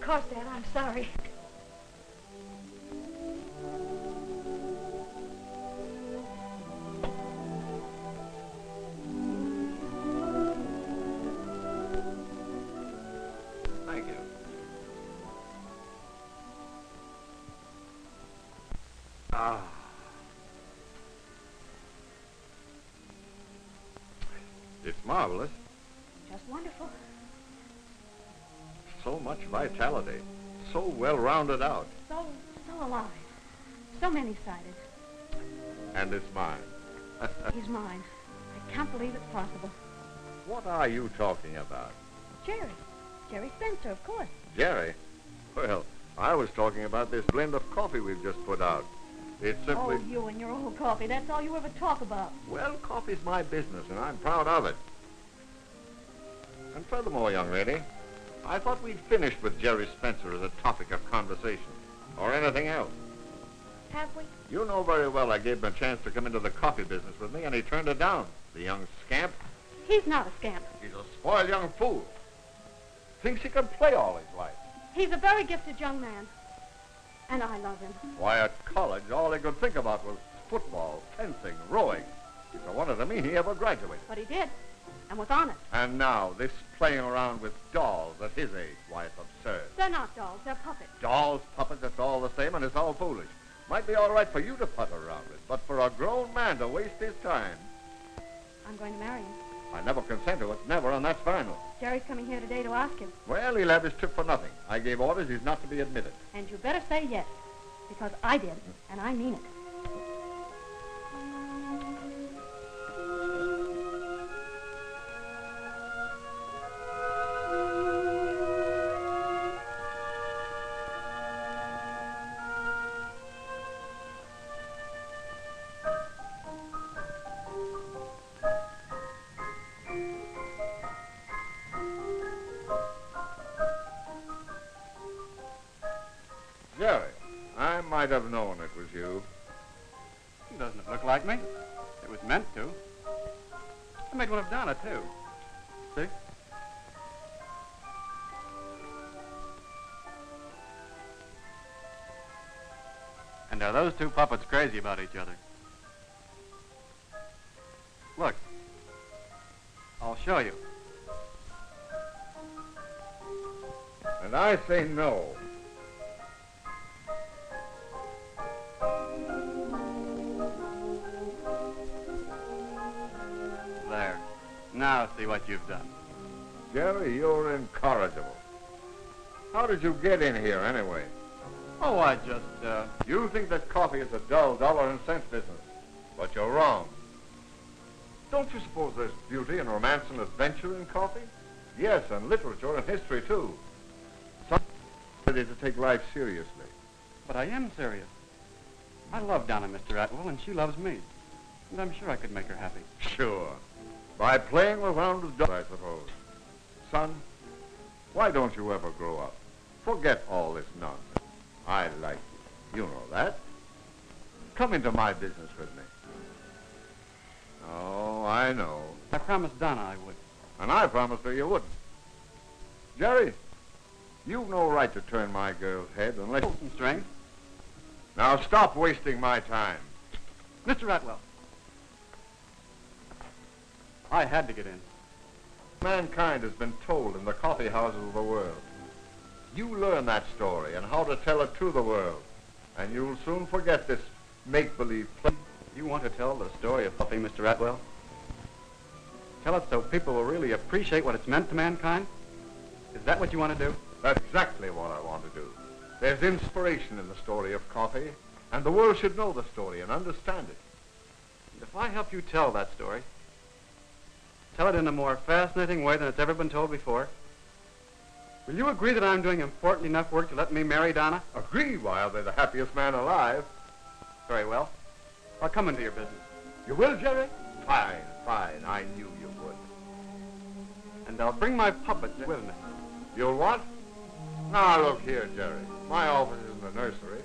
course, Dad. I'm sorry. Thank you. Ah. It's marvelous. Just wonderful. So much vitality. So well rounded out. So alive. So many-sided. And it's mine. He's mine. I can't believe it's possible. What are you talking about? Jerry. Jerry Spencer, of course. Jerry? Well, I was talking about this blend of coffee we've just put out. It's simply... Oh, you and your old coffee. That's all you ever talk about. Well, coffee's my business, and I'm proud of it. And furthermore, young lady, I thought we'd finished with Jerry Spencer as a topic of conversation, or anything else. Have we? You know very well I gave him a chance to come into the coffee business with me, and he turned it down. The young scamp. He's not a scamp. He's a spoiled young fool. Thinks he can play all his life. He's a very gifted young man. And I love him. Why, at college, all he could think about was football, fencing, rowing. It's a wonder to me he ever graduated. But he did. And was honest. And now, this playing around with dolls at his age, why, it's absurd. They're not dolls. They're puppets. Dolls, puppets, it's all the same, and it's all foolish. Might be all right for you to putter around with, but for a grown man to waste his time. I'm going to marry him. I never consent to it, never, and that's final. Jerry's coming here today to ask him. Well, he'll have his trip for nothing. I gave orders he's not to be admitted. And you better say yes, because I did, and I mean it. Jerry, I might have known it was you. Doesn't it look like me? It was meant to. I made one of Donna, too. See? And are those two puppets crazy about each other? Look. I'll show you. And I say no. There. Now see what you've done. Jerry, you're incorrigible. How did you get in here, anyway? Oh, I just, You think that coffee is a dull dollar and cent business, but you're wrong. Don't you suppose there's beauty and romance and adventure in coffee? Yes, and literature and history, too. Somebody to take life seriously. But I am serious. I love Donna, Mr. Atwell, and she loves me. And I'm sure I could make her happy. Sure. By playing around with dolls, I suppose. Son, why don't you ever grow up? Forget all this nonsense. I like you. You know that. Come into my business with me. Oh, I know. I promised Donna I would. And I promised her you wouldn't. Jerry, you've no right to turn my girl's head unless... Some strength. Now stop wasting my time. Mr. Atwell. I had to get in. Mankind has been told in the coffee houses of the world. You learn that story and how to tell it to the world, and you'll soon forget this make-believe play. You want to tell the story of coffee, Mr. Atwell? Tell it so people will really appreciate what it's meant to mankind? Is that what you want to do? That's exactly what I want to do. There's inspiration in the story of coffee, and the world should know the story and understand it. And if I help you tell that story, tell it in a more fascinating way than it's ever been told before, will you agree that I'm doing important enough work to let me marry Donna? Agree? Why, I'll be the happiest man alive. Very well. I'll come into your business. You will, Jerry? Fine, fine. I knew you would. And I'll bring my puppets with me. You'll what? Now, look here, Jerry. My office isn't a nursery.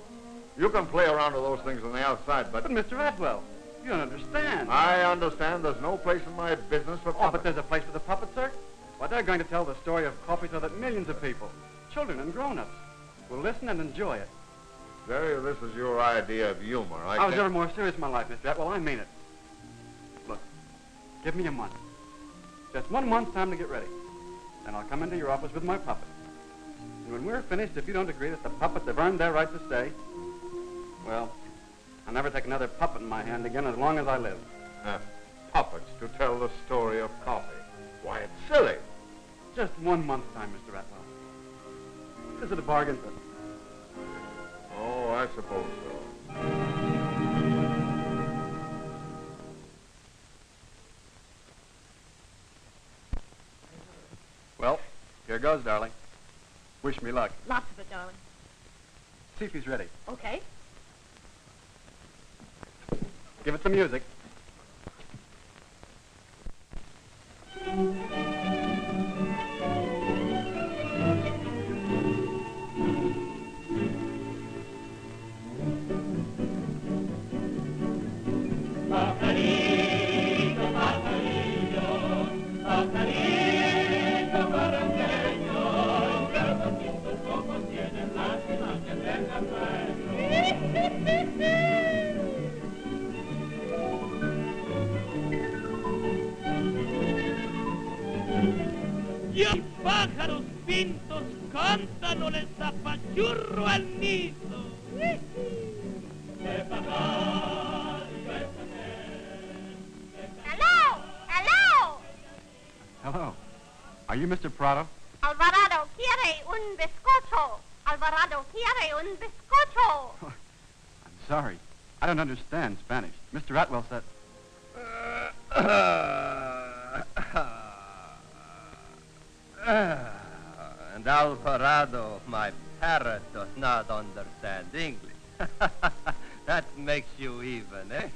You can play around with those things on the outside, but... But, Mr. Atwell, you don't understand. I understand there's no place in my business for Oh, puppets. but there's a place for the puppets, sir. Why, they're going to tell the story of coffee so that millions of people, children and grown-ups will listen and enjoy it. Jerry, this is your idea of humor. I was never more serious in my life, Mr. Atwell. I mean it. Look, give me a month. Just 1 month's time to get ready. Then I'll come into your office with my puppet. And when we're finished, if you don't agree that the puppets have earned their right to stay, well, I'll never take another puppet in my hand again as long as I live. Puppets to tell the story of coffee. Why, it's silly. Just 1 month's time, Mr. Atwell. Is it a bargain, sir? Oh, I suppose so. Well, here goes, darling. Wish me luck. Lots of it, darling. See if he's ready. Okay. Give it some music. Y los pájaros pintos cantan o les apachurro al nido. Hello! Hello! Hello. Are you Mr. Prado? Alvarado quiere un bizcocho. Alvarado quiere un bizcocho. I'm sorry. I don't understand Spanish. Mr. Atwell said... And Alvarado, my parrot, does not understand English. That makes you even, eh?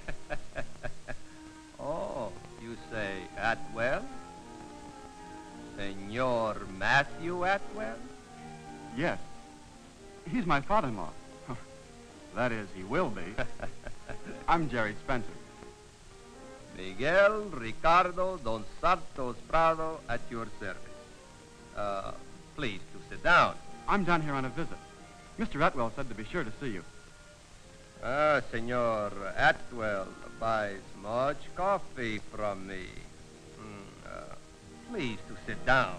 Oh, you say Atwell? Senor Matthew Atwell? Yes. He's my father-in-law. That is, he will be. I'm Jerry Spencer. Miguel Ricardo Don Santos Prado at your service. Please to sit down. I'm down here on a visit. Mr. Atwell said to be sure to see you. Senor Atwell buys much coffee from me. Please to sit down.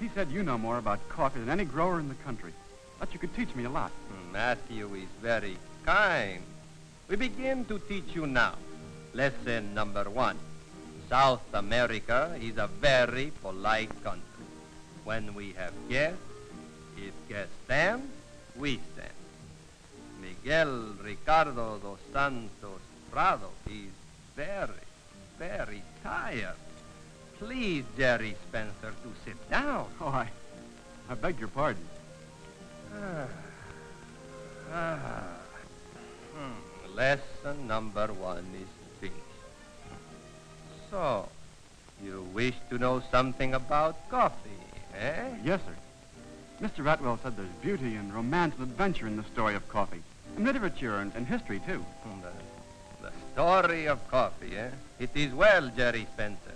He said you know more about coffee than any grower in the country. That you could teach me a lot. Matthew is very kind. We begin to teach you now. Lesson number 1. South America is a very polite country. When we have guests, if guests stand, we stand. Miguel Ricardo dos Santos Prado is very, very tired. Please, Jerry Spencer, to sit down. Oh, I beg your pardon. Lesson number 1 is finished. So, you wish to know something about coffee, eh? Yes, sir. Mr. Atwell said there's beauty and romance and adventure in the story of coffee. And literature and history, too. The story of coffee, eh? It is well, Jerry Spencer.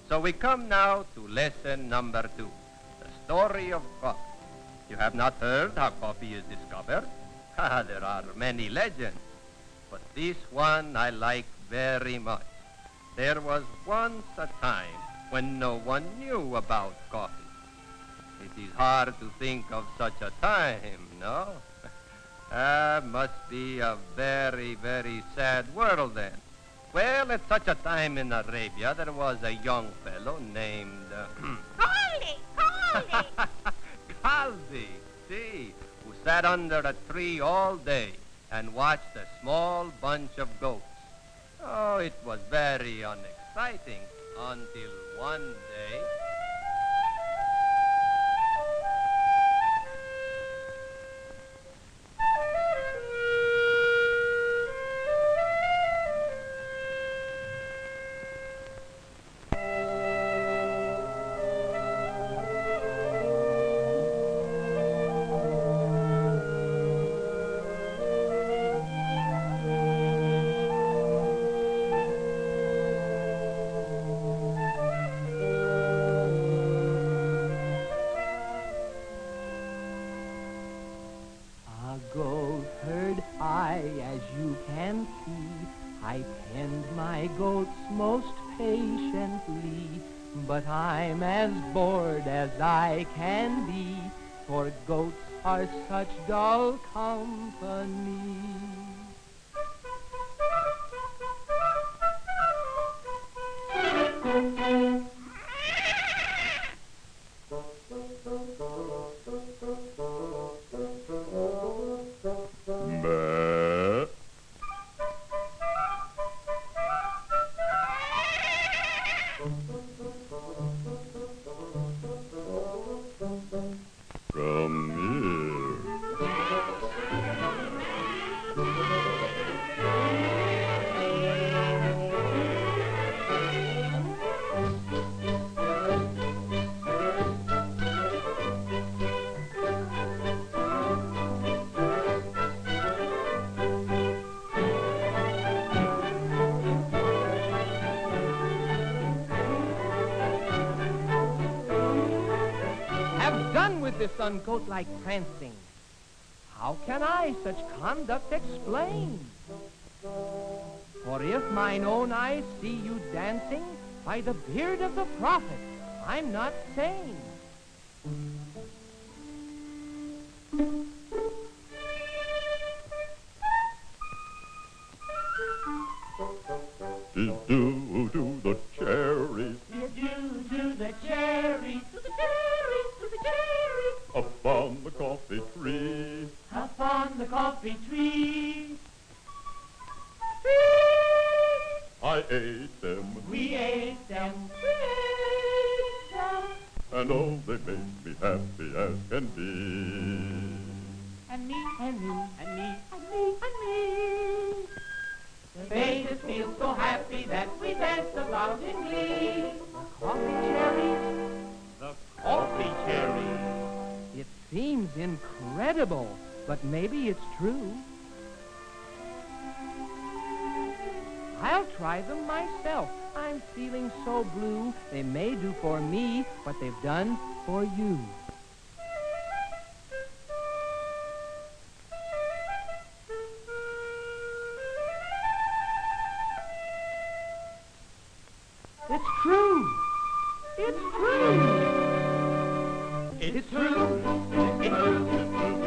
So we come now to lesson number 2, the story of coffee. You have not heard how coffee is discovered? There are many legends, but this one I like very much. There was once a time when no one knew about coffee. It is hard to think of such a time, no? Must be a very, very sad world then. Well, at such a time in Arabia, there was a young fellow named... Caldi! Caldi, see, who sat under a tree all day and watched a small bunch of goats. Oh, it was very unexciting until one day... I, as you can see, I tend my goats most patiently, but I'm as bored as I can be, for goats are such dull company. This ungoat-like prancing. How can I such conduct explain? For if mine own eyes see you dancing, by the beard of the prophet, I'm not sane. Do the cherries. Do the cherries. Do the cherries. Do the cherries. Up on the coffee tree. Up on the coffee tree. I ate them. We ate them. We ate them. And oh, they make me happy as can be. And me, and me, and me, and me, and me. They made us feel so happy that we danced about in glee. Coffee cherries? The coffee cherry. It seems incredible, but maybe it's true. I'll try them myself. I'm feeling so blue. They may do for me what they've done for you. It's true. It's true. It's true. It's true.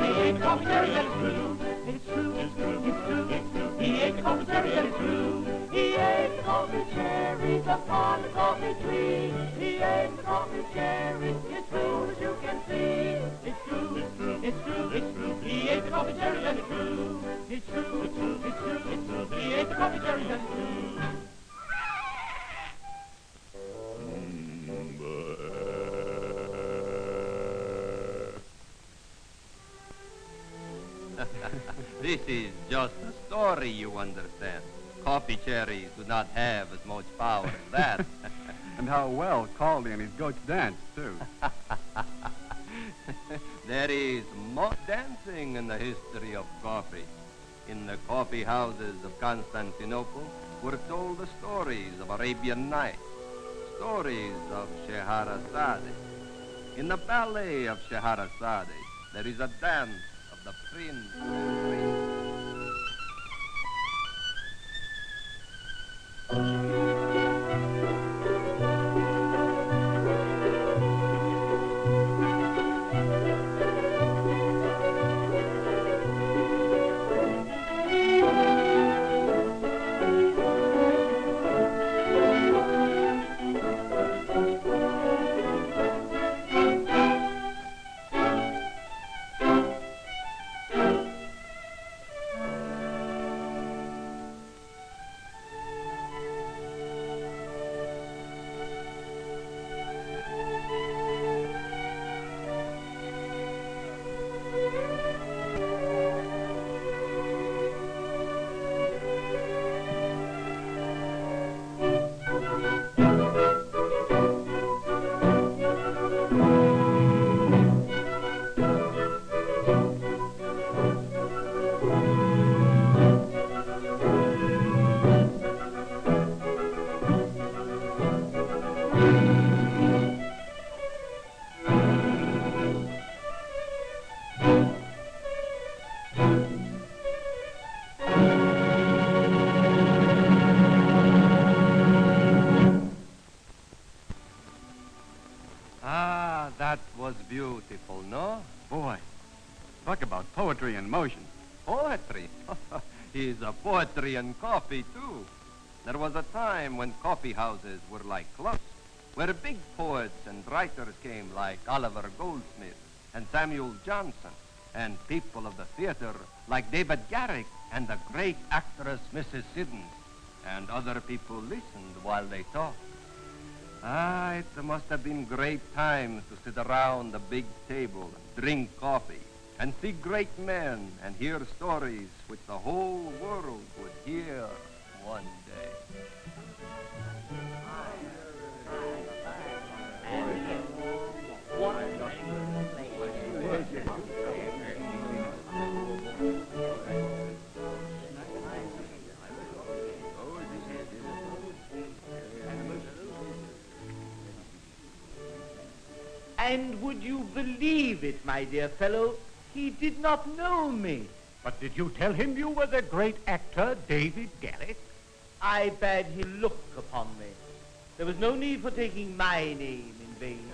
He ate the coffee cherry and it's true. It's true. It's true. It's true. He ate the coffee cherry and it's true. He ate the coffee cherries upon the coffee tree. He ate the coffee cherries. It's true as you can see. It's true. It's true. It's true. It's true. He ate the coffee cherries and it's true. It's true. It's true. It's true. It's true. He ate the coffee cherries and it's true. This is just a story, you understand. Coffee cherries do not have as much power as that. And how well Caldy and his goats dance, too. There is much dancing in the history of coffee. In the coffee houses of Constantinople were told the stories of Arabian Nights, stories of Scheherazade. In the ballet of Scheherazade, there is a dance of the prince and princess. Talk about poetry in motion. Poetry? He's a poetry in coffee, too. There was a time when coffee houses were like clubs, where big poets and writers came like Oliver Goldsmith and Samuel Johnson, and people of the theater like David Garrick and the great actress Mrs. Siddons, and other people listened while they talked. Ah, it must have been great times to sit around the big table, drink coffee, and see great men and hear stories which the whole world would hear one day. And would you believe it, my dear fellow, he did not know me. But did you tell him you were the great actor, David Garrick? I bade him look upon me. There was no need for taking my name in vain.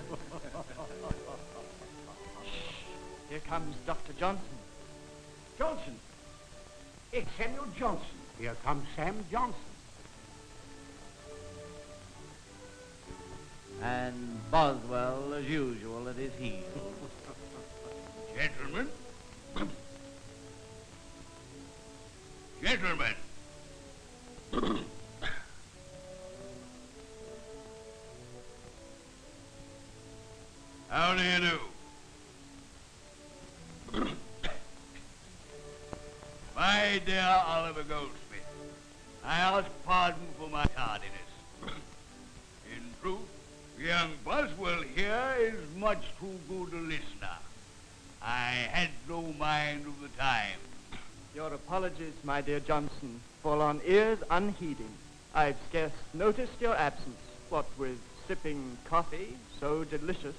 Here comes Dr. Johnson. Johnson. It's Samuel Johnson. Here comes Sam Johnson. And Boswell, as usual, at his heels. Gentlemen. Gentlemen. How do you do? My dear Oliver Goldsmith, I ask pardon for my tardiness. In truth, young Boswell here is much too good a listener. I had no mind of the time. Your apologies, my dear Johnson, fall on ears unheeding. I've scarce noticed your absence, what with sipping coffee, so delicious,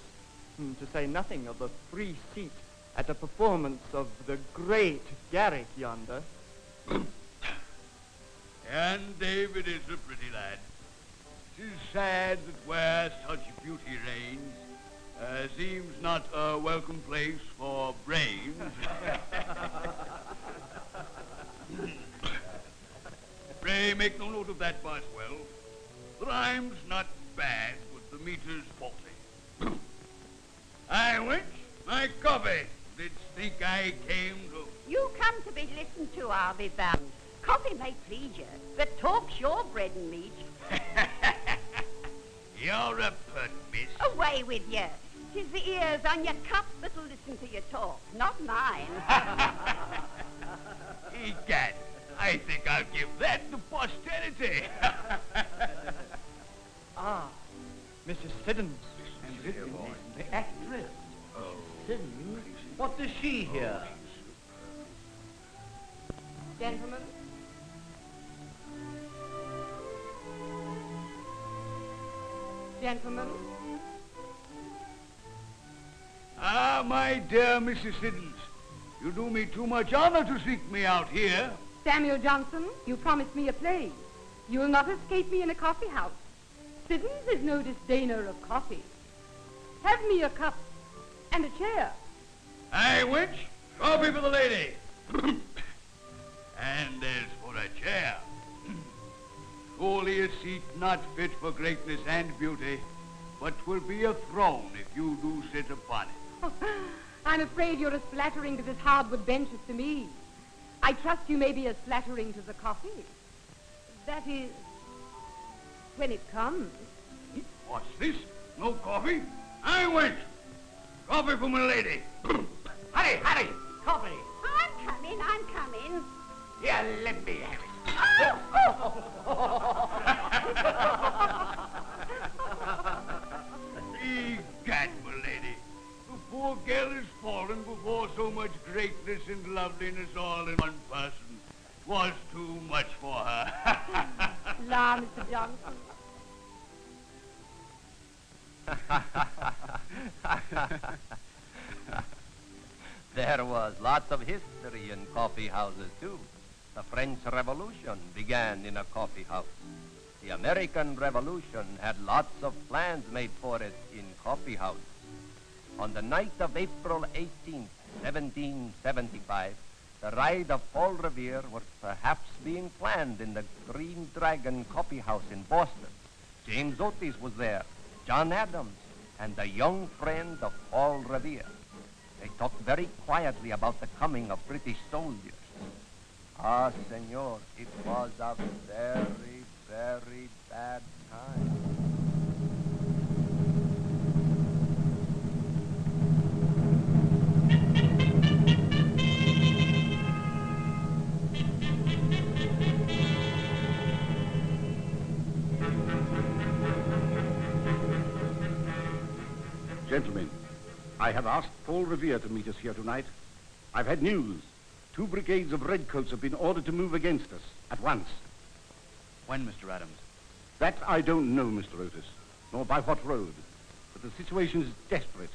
to say nothing of a free seat at a performance of the great Garrick yonder. And David is a pretty lad. 'Tis sad that where such beauty reigns, seems not a welcome place for brains. Pray make no note of that, Boswell. The rhyme's not bad, but the meter's faulty. I went my coffee. Didst think I came to... You come to be listened to, I'll be bound. Coffee may please you, but talk's your bread and meat. You're a pert miss. Away with you. 'Tis the ears on your cup that'll listen to your talk, not mine. Egad, I think I'll give that to posterity. Ah, Mrs. Siddons. The actress. Siddons? What does she hear? Gentlemen. Gentlemen. Ah, my dear Mrs. Siddons, you do me too much honor to seek me out here. Samuel Johnson, you promised me a play. You will not escape me in a coffee house. Siddons is no disdainer of coffee. Have me a cup and a chair. Aye, wench, coffee for the lady. And as for a chair, surely a seat not fit for greatness and beauty, but 'twill be a throne if you do sit upon it. I'm afraid you're as flattering to this hardwood bench as to me. I trust you may be as flattering to the coffee. That is, when it comes. What's this? No coffee? I went. Coffee for my lady. Hurry, hurry! Coffee! I'm coming. Here, let me have it. Egad, my lady. The poor girl has fallen before so much greatness and loveliness all in one person. 'Twas too much for her. La, Mr. Johnson. There was lots of history in coffee houses, too. The French Revolution began in a coffee house. The American Revolution had lots of plans made for it in coffee houses. On the night of April 18th, 1775, the ride of Paul Revere was perhaps being planned in the Green Dragon Coffee House in Boston. James Otis was there, John Adams, and a young friend of Paul Revere. They talked very quietly about the coming of British soldiers. Ah, senor, it was a very, very bad time. Gentlemen, I have asked Paul Revere to meet us here tonight. I've had news. 2 brigades of redcoats have been ordered to move against us at once. When, Mr. Adams? That I don't know, Mr. Otis, nor by what road. But the situation is desperate.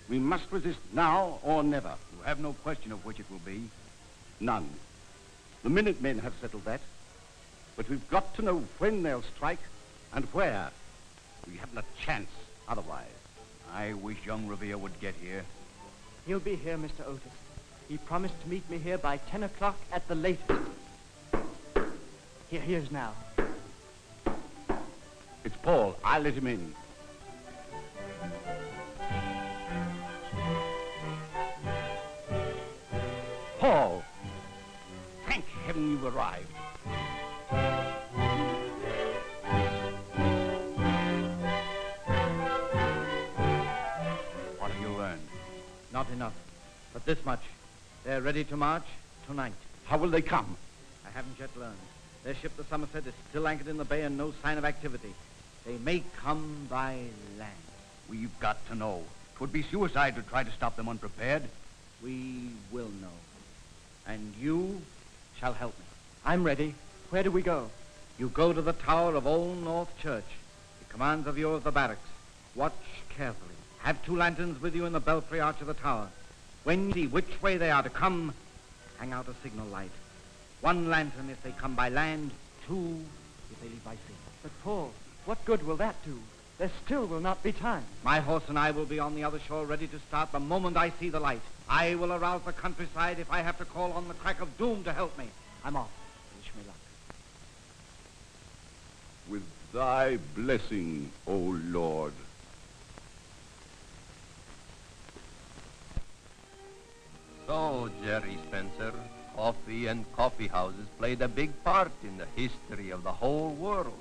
We must resist now or never. You have no question of which it will be. None. The Minutemen have settled that. But we've got to know when they'll strike and where. We haven't a chance otherwise. I wish young Revere would get here. He'll be here, Mr. Otis. He promised to meet me here by 10 o'clock at the latest. Here he is now. It's Paul. I'll let him in. Paul! Thank heaven you've arrived. What have you learned? Not enough, but this much. They're ready to march tonight. How will they come? I haven't yet learned. Their ship, the Somerset, is still anchored in the bay and no sign of activity. They may come by land. We've got to know. 'Twould be suicide to try to stop them unprepared. We will know. And you shall help me. I'm ready. Where do we go? You go to the tower of Old North Church. It commands a view of the barracks. Watch carefully. Have 2 lanterns with you in the belfry arch of the tower. When you see which way they are to come, hang out a signal light. 1 lantern if they come by land, 2 if they leave by sea. But, Paul, what good will that do? There still will not be time. My horse and I will be on the other shore ready to start the moment I see the light. I will arouse the countryside if I have to call on the crack of doom to help me. I'm off. Wish me luck. With thy blessing, O Lord. So, Jerry Spencer, coffee and coffee houses played a big part in the history of the whole world.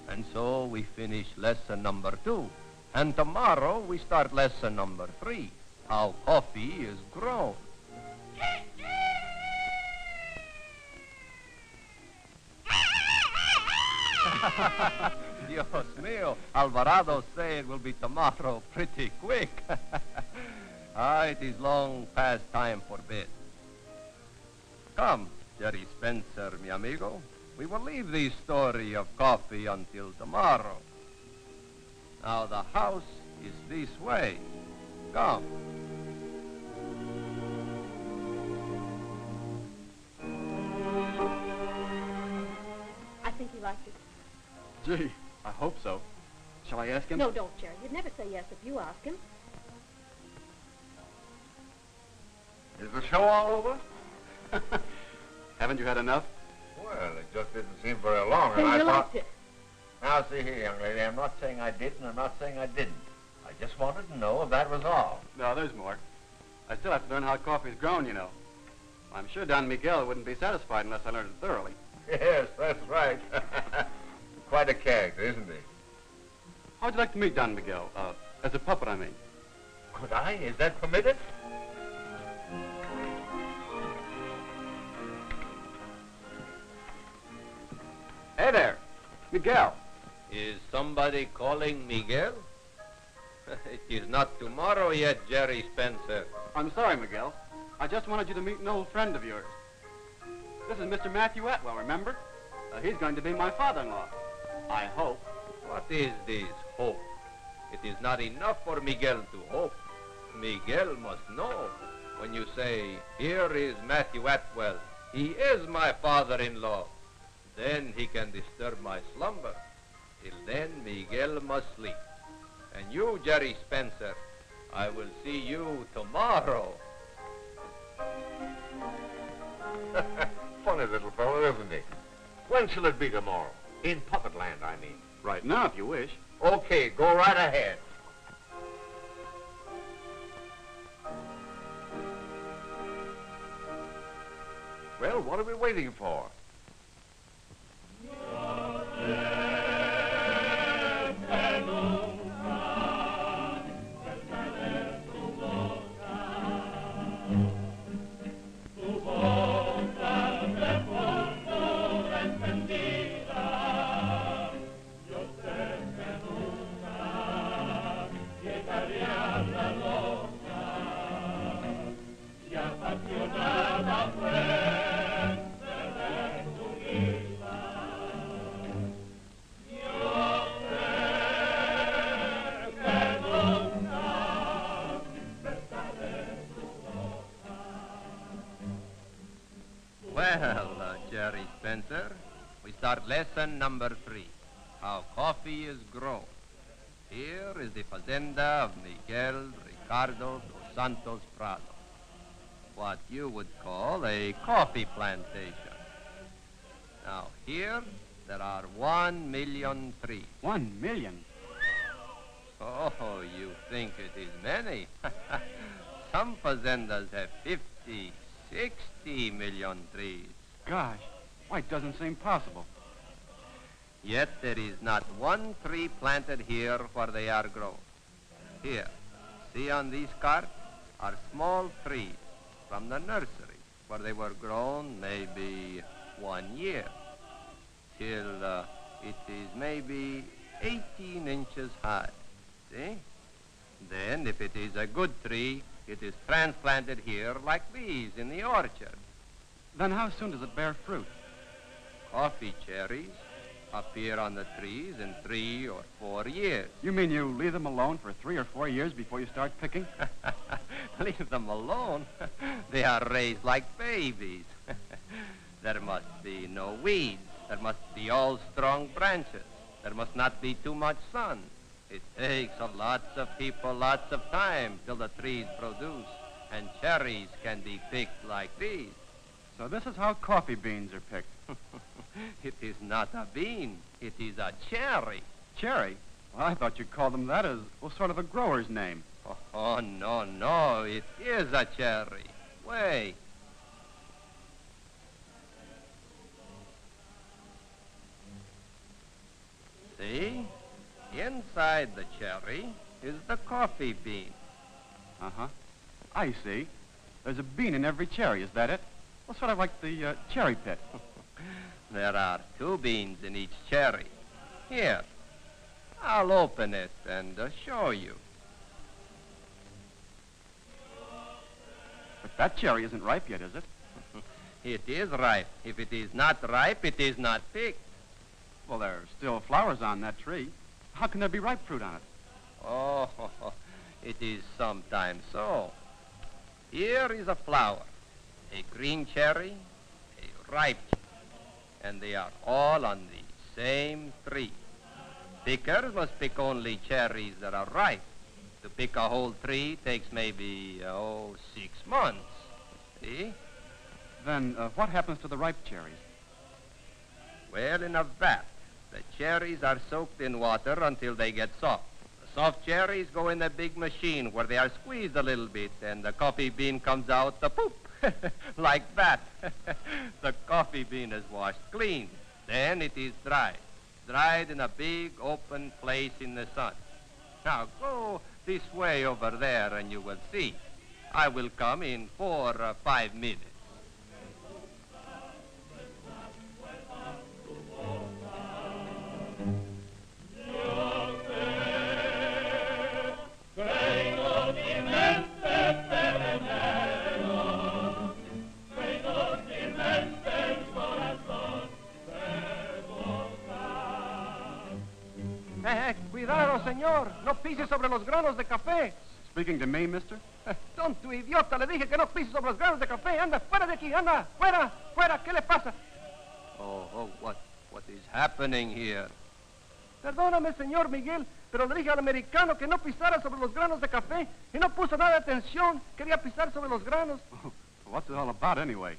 And so we finish lesson number 2. And tomorrow we start lesson number 3, how coffee is grown. Dios mío, Alvarado say it will be tomorrow pretty quick. It is long past time for bed. Come, Jerry Spencer, mi amigo. We will leave the story of coffee until tomorrow. Now the house is this way. Come. I think he liked it. Gee, I hope so. Shall I ask him? No, don't, Jerry. He'd never say yes if you ask him. Is the show all over? Haven't you had enough? Well, it just didn't seem very long, Then and I you thought... liked it. Now, see here, young lady, I'm not saying I did, and I'm not saying I didn't. I just wanted to know if that was all. No, there's more. I still have to learn how coffee is grown, you know. I'm sure Don Miguel wouldn't be satisfied unless I learned it thoroughly. Yes, that's right. Quite a character, isn't he? How'd you like to meet Don Miguel? As a puppet, I mean. Could I? Is that permitted? Hey there, Miguel. Is somebody calling Miguel? It is not tomorrow yet, Jerry Spencer. I'm sorry, Miguel. I just wanted you to meet an old friend of yours. This is Mr. Matthew Atwell, remember? He's going to be my father-in-law. I hope. What is this hope? It is not enough for Miguel to hope. Miguel must know. When you say, here is Matthew Atwell, he is my father-in-law, then he can disturb my slumber. Till then, Miguel must sleep. And you, Jerry Spencer, I will see you tomorrow. Funny little fellow, isn't he? When shall it be tomorrow? In Puppet Land, I mean. Right now, if you wish. Okay, go right ahead. Well, what are we waiting for? Well, Jerry Spencer, we start lesson number 3, how coffee is grown. Here is the fazenda of Miguel Ricardo dos Santos Prado, what you would call a coffee plantation. Now, here there are 1 million trees. 1 million? Oh, you think it is many? Some fazendas have 50, 60 million trees. Gosh, why, it doesn't seem possible. Yet there is not one tree planted here where they are grown. Here, see on these carts are small trees from the nursery where they were grown maybe 1 year till it is maybe 18 inches high. See? Then, if it is a good tree, it is transplanted here like these in the orchard. Then how soon does it bear fruit? Coffee cherries appear on the trees in 3 or 4 years. You mean you leave them alone for 3 or 4 years before you start picking? Leave them alone? They are raised like babies. There must be no weeds. There must be all strong branches. There must not be too much sun. It takes lots of people lots of time till the trees produce, and cherries can be picked like these. So this is how coffee beans are picked. It is not a bean. It is a cherry. Cherry? Well, I thought you called them that as, well, sort of a grower's name. Oh, no. It is a cherry. Wait. See? Inside the cherry is the coffee bean. Uh-huh. I see. There's a bean in every cherry, is that it? Well, sort of like the cherry pit. There are 2 beans in each cherry. Here, I'll open it and show you. But that cherry isn't ripe yet, is it? It is ripe. If it is not ripe, it is not picked. Well, there are still flowers on that tree. How can there be ripe fruit on it? Oh, it is sometimes so. Here is a flower, a green cherry, a ripe cherry, and they are all on the same tree. Pickers must pick only cherries that are ripe. To pick a whole tree takes maybe, 6 months. See? Then what happens to the ripe cherries? Well, in a vat, the cherries are soaked in water until they get soft. The soft cherries go in a big machine where they are squeezed a little bit, and the coffee bean comes out the poop, like that. The coffee bean is washed clean. Then it is dried in a big open place in the sun. Now go this way over there and you will see. I will come in 4 or 5 minutes. Cuidado, señor. No pise sobre los granos de café. Speaking to me, mister? Tonto idiota, le dije que no pise sobre los granos de café. Anda, fuera de aquí, anda. Fuera, fuera. ¿Qué le pasa? Oh, what is happening here? Perdóname, señor Miguel, pero le dije al americano que no pisara sobre los granos de café y no puso nada de atención. Quería pisar sobre los granos. What's it all about, anyway?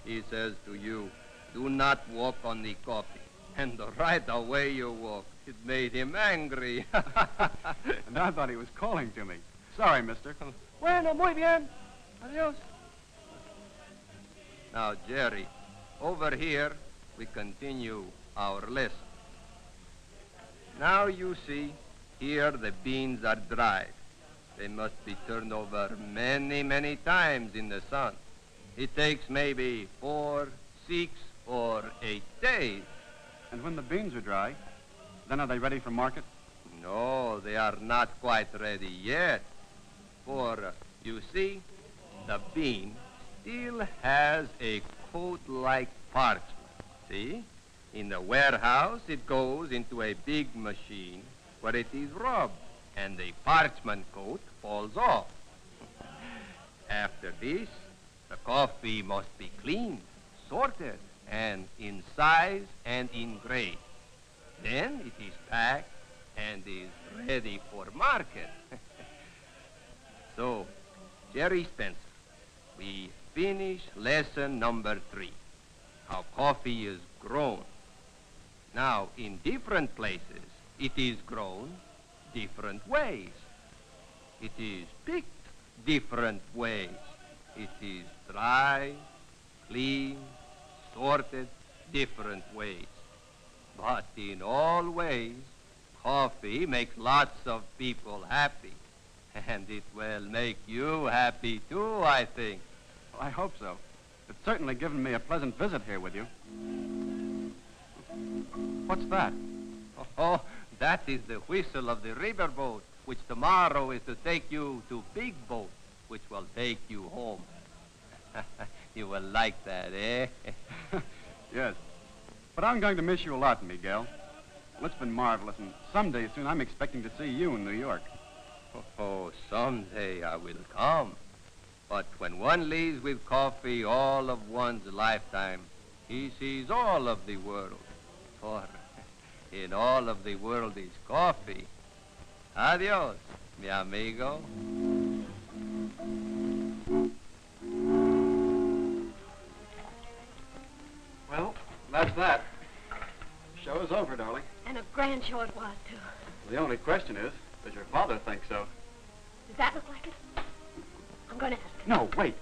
He says to you, do not walk on the coffee. And right away you walk. It made him angry. And I thought he was calling to me. Sorry, mister. Bueno, muy bien. Adios. Now, Jerry, over here, we continue our lesson. Now you see, here the beans are dried. They must be turned over many, many times in the sun. It takes maybe 4, 6, or 8 days. And when the beans are dry, then are they ready for market? No, they are not quite ready yet. For, you see, the bean still has a coat like parchment. See? In the warehouse, it goes into a big machine where it is rubbed, and the parchment coat falls off. After this, the coffee must be cleaned, sorted, and in size and in grade. Then it is packed and is ready for market. So, Jerry Spencer, we finish lesson number 3, how coffee is grown. Now, in different places, it is grown different ways. It is picked different ways. It is dry, clean, sorted different ways. But in all ways, coffee makes lots of people happy. And it will make you happy too, I think. Well, I hope so. It's certainly given me a pleasant visit here with you. What's that? Oh, that is the whistle of the riverboat, which tomorrow is to take you to Big Boat, which will take you home. You will like that, eh? Yes. But I'm going to miss you a lot, Miguel. Well, it's been marvelous, and someday soon I'm expecting to see you in New York. Oh, someday I will come. But when one leaves with coffee all of one's lifetime, he sees all of the world. For in all of the world is coffee. Adios, mi amigo. Well, that's that. Show is over, darling. And a grand show it was, too. The only question is, does your father think so? Does that look like it? I'm going to ask him. No, wait.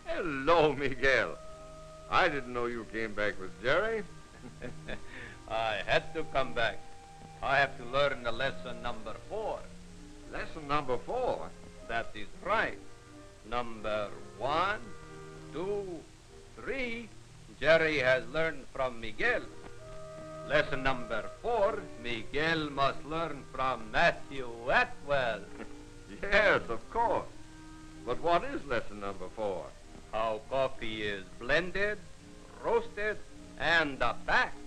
Hello, Miguel. I didn't know you came back with Jerry. I had to come back. I have to learn the lesson number 4. Lesson number 4? That is right. Number 1, 2, 3, Jerry has learned from Miguel. Lesson number 4, Miguel must learn from Matthew Atwell. Yes, of course. But what is lesson number 4? How coffee is blended, roasted, and packed.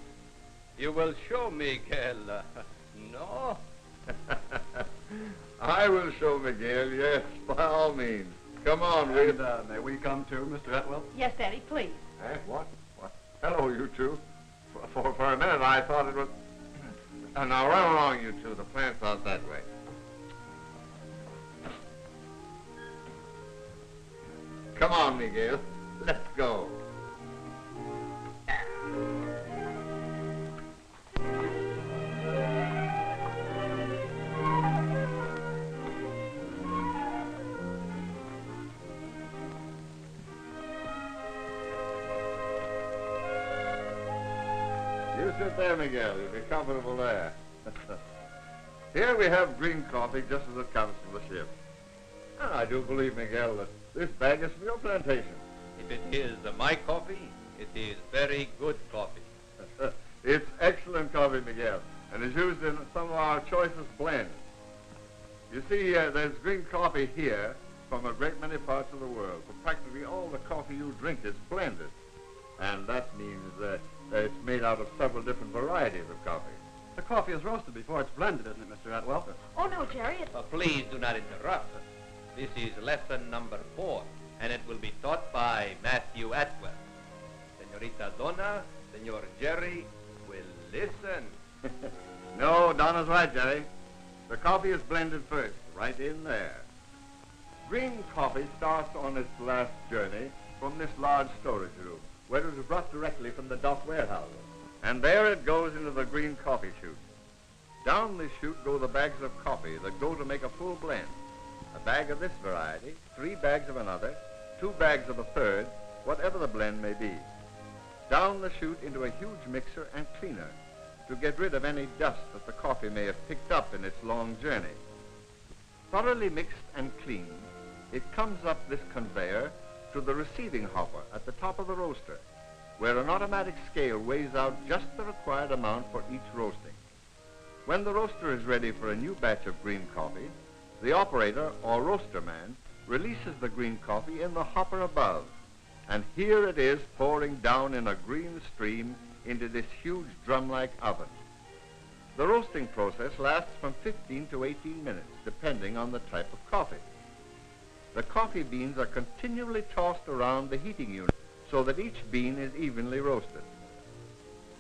You will show Miguel, no? I will show Miguel, yes, by all means. Come on, And may we come too, Mr. Atwell? Yes, Daddy, please. Eh, what? Hello, you two. For a minute, I thought it was... Now, run along, you two. The plant's out that way. Come on, Miguel. Let's go. You sit there, Miguel. You'll be comfortable there. Here we have green coffee just as it comes from the ship. I do believe, Miguel, that this bag is from your plantation. If it is my coffee, it is very good coffee. It's excellent coffee, Miguel, and is used in some of our choicest blends. You see, there's green coffee here from a great many parts of the world. For practically all the coffee you drink is blended. And that means that it's made out of several different varieties of coffee. The coffee is roasted before it's blended, isn't it, Mr. Atwell? Oh, no, Jerry, it's... Please do not interrupt. This is lesson number 4, and it will be taught by Matthew Atwell. Senorita Donna, Senor Jerry will listen. No, Donna's right, Jerry. The coffee is blended first, right in there. Green coffee starts on its last journey from this large storage room, where it is brought directly from the dock warehouse. And there it goes into the green coffee chute. Down this chute go the bags of coffee that go to make a full blend. A bag of this variety, 3 bags of another, 2 bags of a third, whatever the blend may be. Down the chute into a huge mixer and cleaner to get rid of any dust that the coffee may have picked up in its long journey. Thoroughly mixed and cleaned, it comes up this conveyor to the receiving hopper at the top of the roaster, where an automatic scale weighs out just the required amount for each roasting. When the roaster is ready for a new batch of green coffee, the operator or roaster man releases the green coffee in the hopper above, and here it is pouring down in a green stream into this huge drum-like oven. The roasting process lasts from 15 to 18 minutes, depending on the type of coffee. The coffee beans are continually tossed around the heating unit so that each bean is evenly roasted.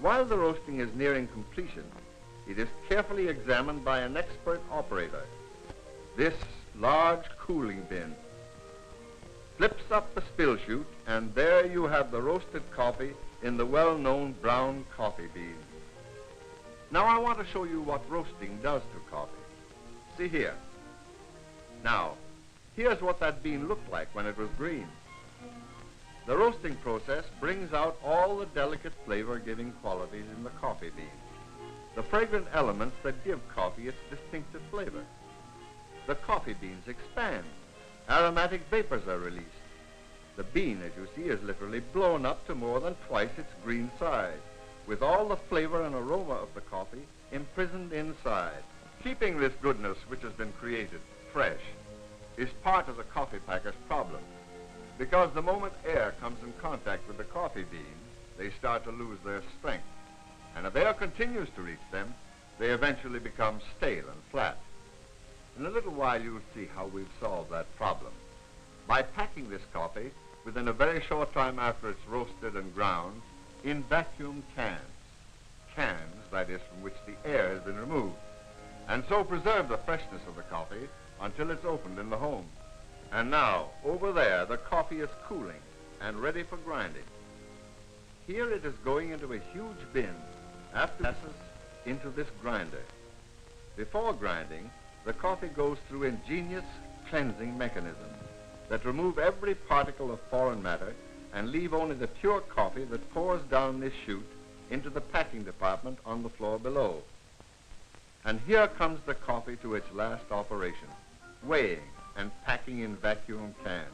While the roasting is nearing completion, it is carefully examined by an expert operator. This large cooling bin flips up the spill chute, and there you have the roasted coffee in the well-known brown coffee bean. Now I want to show you what roasting does to coffee. See here. Now, here's what that bean looked like when it was green. The roasting process brings out all the delicate flavor-giving qualities in the coffee bean, the fragrant elements that give coffee its distinctive flavor. The coffee beans expand. Aromatic vapors are released. The bean, as you see, is literally blown up to more than twice its green size, with all the flavor and aroma of the coffee imprisoned inside. Keeping this goodness which has been created fresh is part of the coffee packer's problem, because the moment air comes in contact with the coffee beans, they start to lose their strength. And if air continues to reach them, they eventually become stale and flat. In a little while, you'll see how we've solved that problem. By packing this coffee within a very short time after it's roasted and ground in vacuum cans. Cans, that is, from which the air has been removed. And so preserve the freshness of the coffee until it's opened in the home. And now, over there, the coffee is cooling and ready for grinding. Here it is going into a huge bin after it passes into this grinder. Before grinding, the coffee goes through ingenious cleansing mechanisms that remove every particle of foreign matter and leave only the pure coffee that pours down this chute into the packing department on the floor below. And here comes the coffee to its last operation, weighing and packing in vacuum cans.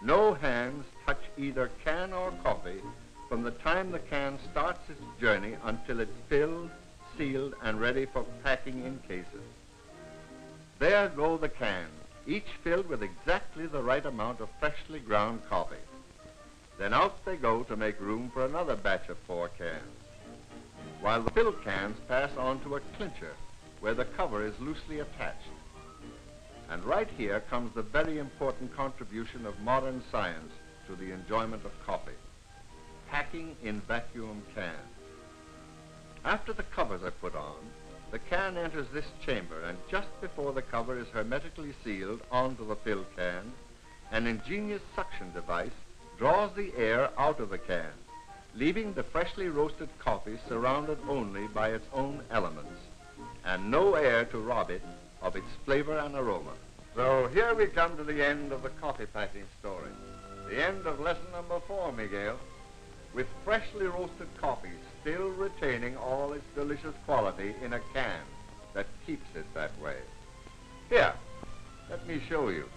No hands touch either can or coffee from the time the can starts its journey until it's filled, sealed, and ready for packing in cases. There go the cans, each filled with exactly the right amount of freshly ground coffee. Then out they go to make room for another batch of 4 cans, while the filled cans pass on to a clincher where the cover is loosely attached. And right here comes the very important contribution of modern science to the enjoyment of coffee: packing in vacuum cans. After the covers are put on, the can enters this chamber, and just before the cover is hermetically sealed onto the filled can, an ingenious suction device draws the air out of the can, leaving the freshly roasted coffee surrounded only by its own elements, and no air to rob it of its flavor and aroma. So here we come to the end of the coffee packing story, the end of lesson number 4, Miguel, with freshly roasted coffee still retaining all its delicious quality in a can that keeps it that way. Here, let me show you.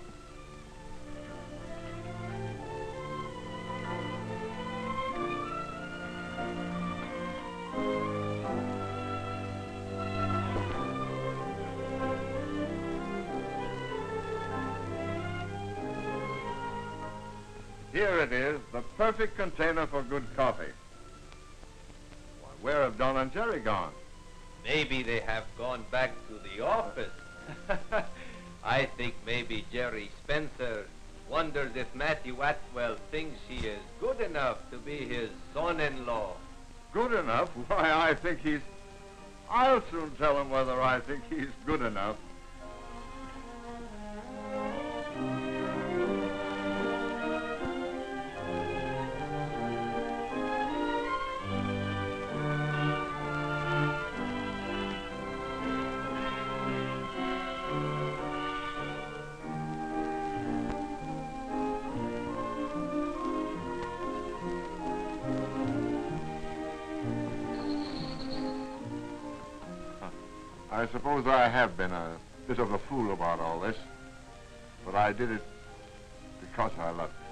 Here it is, the perfect container for good coffee. Why, where have Don and Jerry gone? Maybe they have gone back to the office. I think maybe Jerry Spencer wonders if Matthew Atwell thinks he is good enough to be his son-in-law. Good enough? Why, I think he's... I'll soon tell him whether I think he's good enough. I suppose I have been a bit of a fool about all this, but I did it because I loved you.